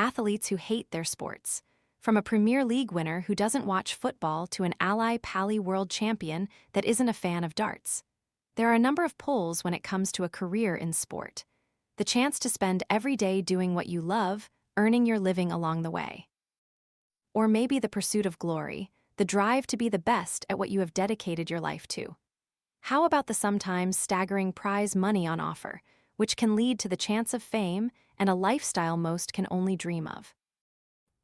athletes who hate their sports. From a Premier League winner who doesn't watch football to an Ally Pally world champion that isn't a fan of darts. There are a number of pulls when it comes to a career in sport. The chance to spend every day doing what you love, earning your living along the way. Or maybe the pursuit of glory, the drive to be the best at what you have dedicated your life to. How about the sometimes staggering prize money on offer, which can lead to the chance of fame and a lifestyle most can only dream of?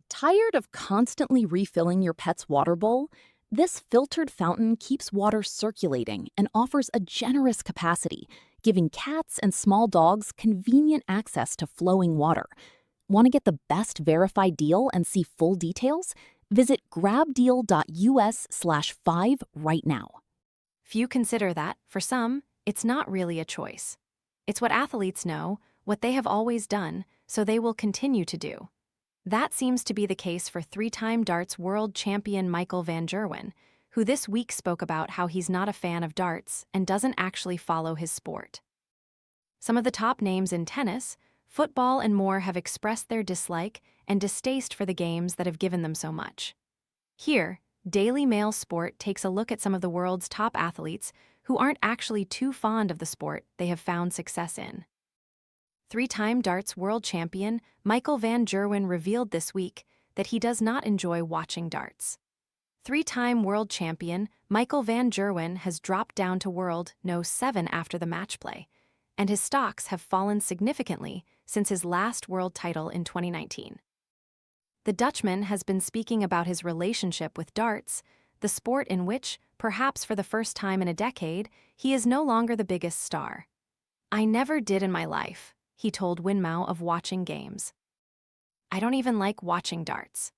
Tired of constantly refilling your pet's water bowl? This filtered fountain keeps water circulating and offers a generous capacity, giving cats and small dogs convenient access to flowing water. Want to get the best verified deal and see full details? Visit grabdeal.us/5 right now. Few consider that, for some, it's not really a choice. It's what athletes know, what they have always done, so they will continue to do. That seems to be the case for three-time darts world champion Michael van Gerwen, who this week spoke about how he's not a fan of darts and doesn't actually follow his sport. Some of the top names in tennis, football, and more have expressed their dislike and distaste for the games that have given them so much. Here, Daily Mail Sport takes a look at some of the world's top athletes who aren't actually too fond of the sport they have found success in. Three-time darts world champion Michael van Gerwen revealed this week that he does not enjoy watching darts. Three-time world champion Michael van Gerwen has dropped down to World No. 7 after the match play, and his stocks have fallen significantly since his last world title in 2019. The Dutchman has been speaking about his relationship with darts, the sport in which, perhaps for the first time in a decade, he is no longer the biggest star. "I never did in my life," he told Winmau of watching games. "I don't even like watching darts."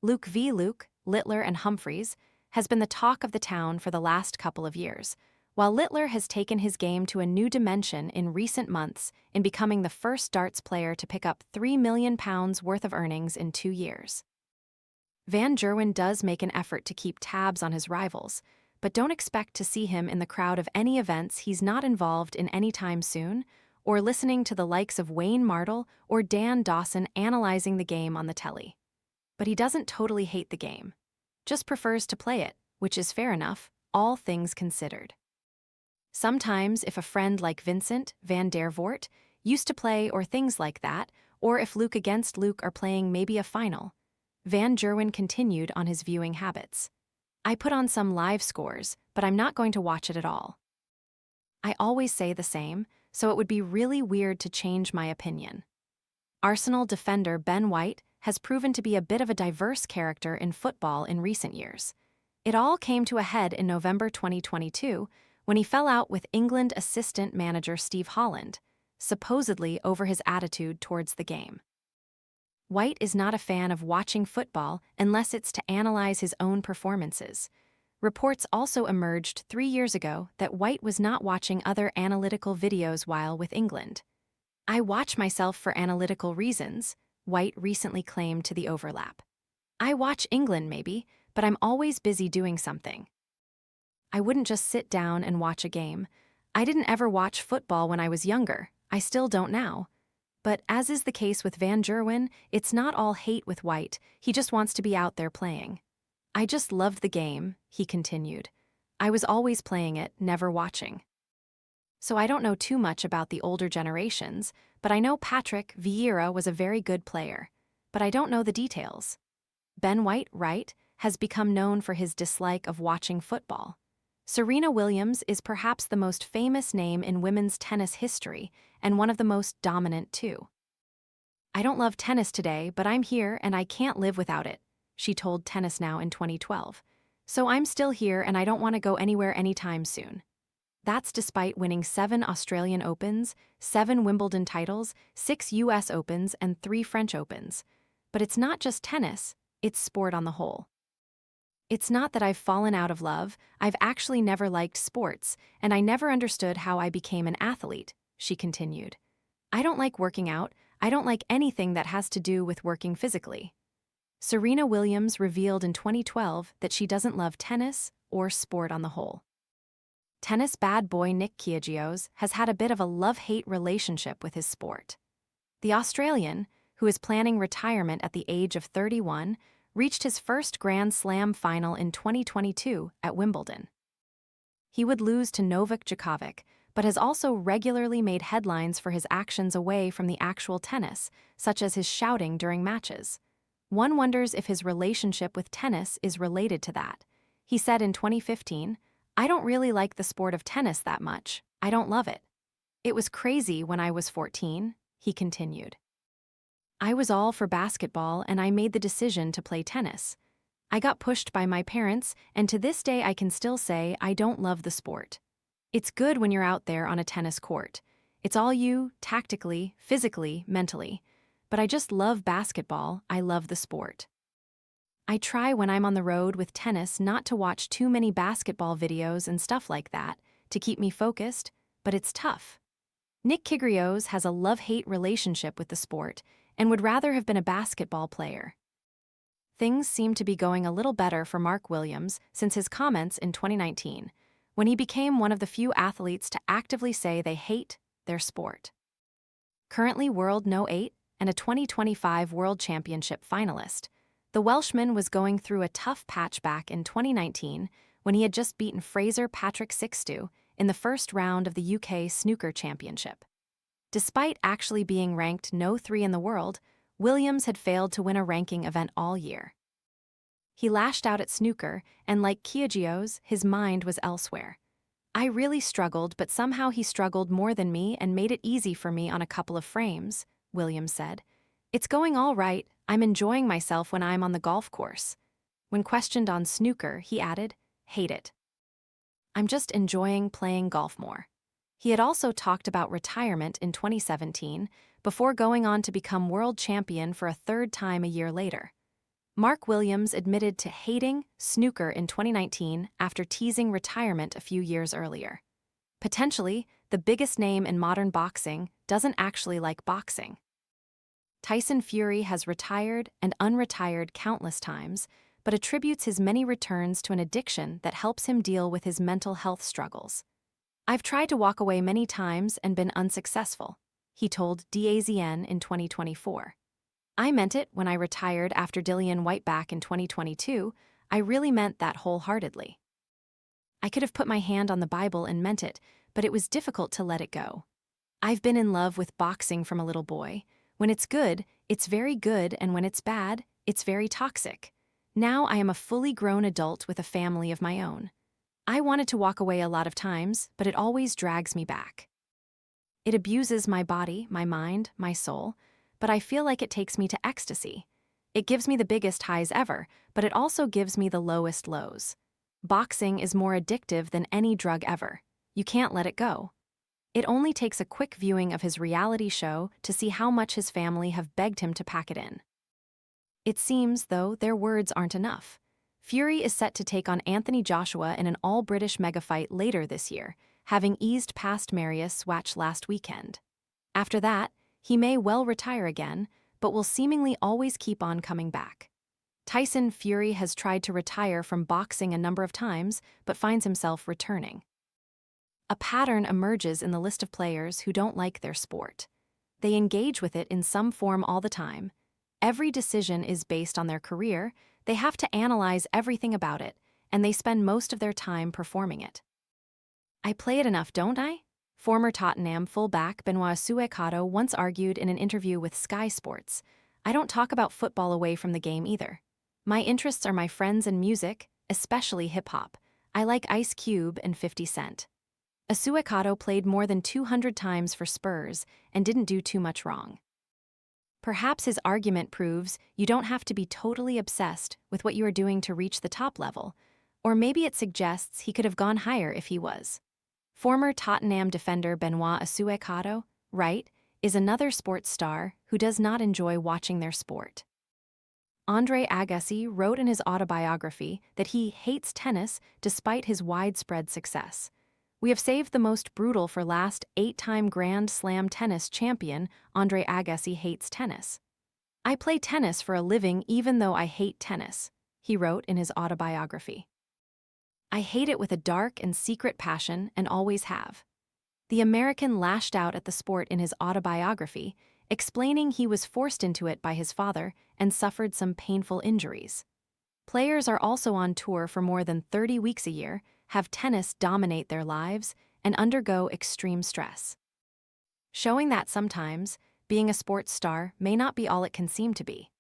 Luke v. Luke, Littler and Humphreys, has been the talk of the town for the last couple of years, while Littler has taken his game to a new dimension in recent months in becoming the first darts player to pick up £3 million worth of earnings in 2 years. Van Gerwen does make an effort to keep tabs on his rivals, but don't expect to see him in the crowd of any events he's not involved in anytime soon, or listening to the likes of Wayne Mardle or Dan Dawson analyzing the game on the telly. But he doesn't totally hate the game, just prefers to play it, which is fair enough, all things considered. Sometimes if a friend like Vincent van der Voort used to play or things like that, or if Luke against Luke are playing maybe a final, Van Gerwen continued on his viewing habits. "I put on some live scores, but I'm not going to watch it at all. I always say the same, so it would be really weird to change my opinion." Arsenal defender Ben White has proven to be a bit of a diverse character in football in recent years. It all came to a head in November 2022 when he fell out with England assistant manager Steve Holland, supposedly over his attitude towards the game. White is not a fan of watching football unless it's to analyze his own performances. Reports also emerged 3 years ago that White was not watching other analytical videos while with England. "I watch myself for analytical reasons," White recently claimed to the Overlap. "I watch England maybe, but I'm always busy doing something. I wouldn't just sit down and watch a game. I didn't ever watch football when I was younger, I still don't now." But as is the case with Van Gerwen, it's not all hate with White, he just wants to be out there playing. "I just loved the game," he continued. "I was always playing it, never watching. So I don't know too much about the older generations, but I know Patrick Vieira was a very good player. But I don't know the details." Ben White, right, has become known for his dislike of watching football. Serena Williams is perhaps the most famous name in women's tennis history, and one of the most dominant too. "I don't love tennis today, but I'm here and I can't live without it," she told Tennis Now in 2012. "So I'm still here and I don't want to go anywhere anytime soon." That's despite winning 7 Australian Opens, 7 Wimbledon titles, 6 US Opens, and 3 French Opens. But it's not just tennis, it's sport on the whole. "It's not that I've fallen out of love, I've actually never liked sports, and I never understood how I became an athlete," she continued. "I don't like working out, I don't like anything that has to do with working physically." Serena Williams revealed in 2012 that she doesn't love tennis or sport on the whole. Tennis bad boy Nick Kyrgios has had a bit of a love-hate relationship with his sport. The Australian, who is planning retirement at the age of 31, reached his first Grand Slam final in 2022 at Wimbledon. He would lose to Novak Djokovic, but has also regularly made headlines for his actions away from the actual tennis, such as his shouting during matches. One wonders if his relationship with tennis is related to that. He said in 2015, "I don't really like the sport of tennis that much. I don't love it. It was crazy when I was 14, he continued. I was all for basketball and I made the decision to play tennis. I got pushed by my parents, and to this day I can still say I don't love the sport. It's good when you're out there on a tennis court. It's all you, tactically, physically, mentally. But I just love basketball, I love the sport. I try when I'm on the road with tennis not to watch too many basketball videos and stuff like that, to keep me focused, but it's tough." Nick Kyrgios has a love-hate relationship with the sport and would rather have been a basketball player. Things seem to be going a little better for Mark Williams since his comments in 2019, when he became one of the few athletes to actively say they hate their sport. Currently World No. 8 and a 2025 World Championship finalist, the Welshman was going through a tough patch back in 2019 when he had just beaten Fraser Patrick Sixto in the first round of the UK Snooker Championship. Despite actually being ranked No. 3 in the world, Williams had failed to win a ranking event all year. He lashed out at snooker, and like Kyrgios, his mind was elsewhere. I really struggled, but somehow he struggled more than me and made it easy for me on a couple of frames, Williams said. It's going all right, I'm enjoying myself when I'm on the golf course. When questioned on snooker, he added, hate it. I'm just enjoying playing golf more. He had also talked about retirement in 2017, before going on to become world champion for a third time a year later. Mark Williams admitted to hating snooker in 2019 after teasing retirement a few years earlier. Potentially, the biggest name in modern boxing doesn't actually like boxing. Tyson Fury has retired and unretired countless times, but attributes his many returns to an addiction that helps him deal with his mental health struggles. I've tried to walk away many times and been unsuccessful, he told DAZN in 2024. I meant it when I retired after Dillian Whiteback in 2022. I really meant that wholeheartedly. I could have put my hand on the Bible and meant it, but it was difficult to let it go. I've been in love with boxing from a little boy. When it's good, it's very good, and when it's bad, it's very toxic. Now I am a fully grown adult with a family of my own. I wanted to walk away a lot of times, but it always drags me back. It abuses my body, my mind, my soul, but I feel like it takes me to ecstasy. It gives me the biggest highs ever, but it also gives me the lowest lows. Boxing is more addictive than any drug ever. You can't let it go. It only takes a quick viewing of his reality show to see how much his family have begged him to pack it in. It seems, though, their words aren't enough. Fury is set to take on Anthony Joshua in an all-British megafight later this year, having eased past Marius Swatch last weekend. After that, he may well retire again, but will seemingly always keep on coming back. Tyson Fury has tried to retire from boxing a number of times, but finds himself returning. A pattern emerges in the list of players who don't like their sport. They engage with it in some form all the time. Every decision is based on their career, they have to analyze everything about it, and they spend most of their time performing it. I play it enough, don't I? Former Tottenham fullback Benoit Suecato once argued in an interview with Sky Sports. I don't talk about football away from the game either. My interests are my friends and music, especially hip-hop. I like Ice Cube and 50 Cent. Asuekato played more than 200 times for Spurs and didn't do too much wrong. Perhaps his argument proves you don't have to be totally obsessed with what you are doing to reach the top level, or maybe it suggests he could have gone higher if he was. Former Tottenham defender Benoit Asuekato, right, is another sports star who does not enjoy watching their sport. Andre Agassi wrote in his autobiography that he hates tennis despite his widespread success. We have saved the most brutal for last. 8-time Grand Slam tennis champion Andre Agassi hates tennis. I play tennis for a living even though I hate tennis, he wrote in his autobiography. I hate it with a dark and secret passion and always have. The American lashed out at the sport in his autobiography, explaining he was forced into it by his father and suffered some painful injuries. Players are also on tour for more than 30 weeks a year, have tennis dominate their lives, and undergo extreme stress. Showing that sometimes, being a sports star may not be all it can seem to be.